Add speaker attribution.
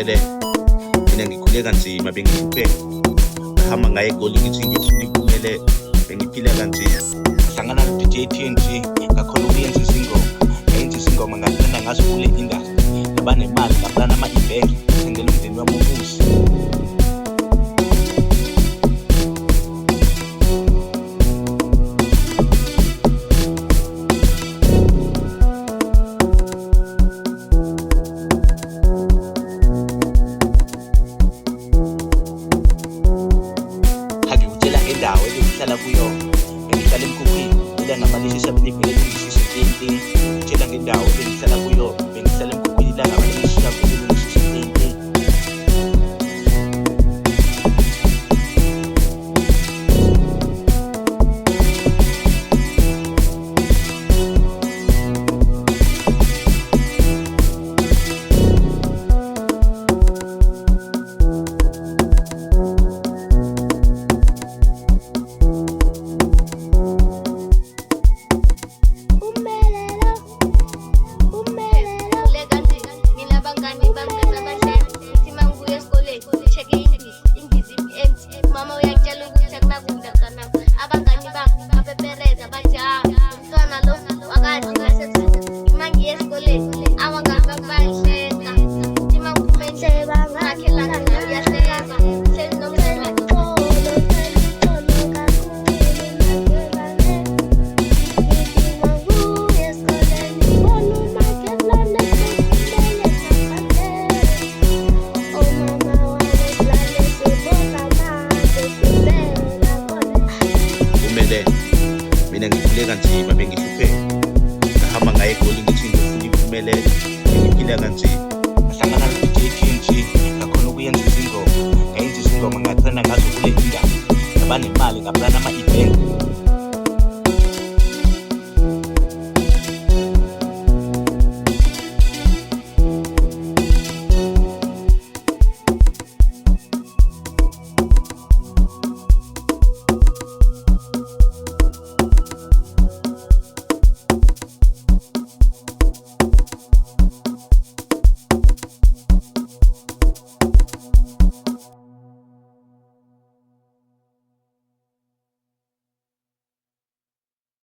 Speaker 1: Umele, mina ngikhule kanzima bengihluphe, ngahamba ngaye eGoli ngithi ngifuna impumelelo, bengiphila kanzima. Hlangana no-DJ TNG, ngakhona ukuyenza izingoma, ngayenza izingoma ngathanda ngazo kule industry, ngaba nemali ngaplana ama-event, ngithengela umndeni wami umuzi. Indawo engihlala kuyona, bengihlala emkhukhwini, ilanga malishisa selivele lingishisa into. Ngitshela ngendawo engihlala kuyona, bengihlala emkhukhwini, ilanga malishisa selivele lingishisa into. Mina ngikhule kanzima bengihluphe, ngahamba ngaye eGoli ngithi ngifuna impumelelo, bengiphila kanzima. Ngahlangana no-DJ TNG, ngakhona ukuyenza izingoma, ngayenza izingoma ngathanda ngazo kule indaba, ngaba nemali ngaplana ama-event,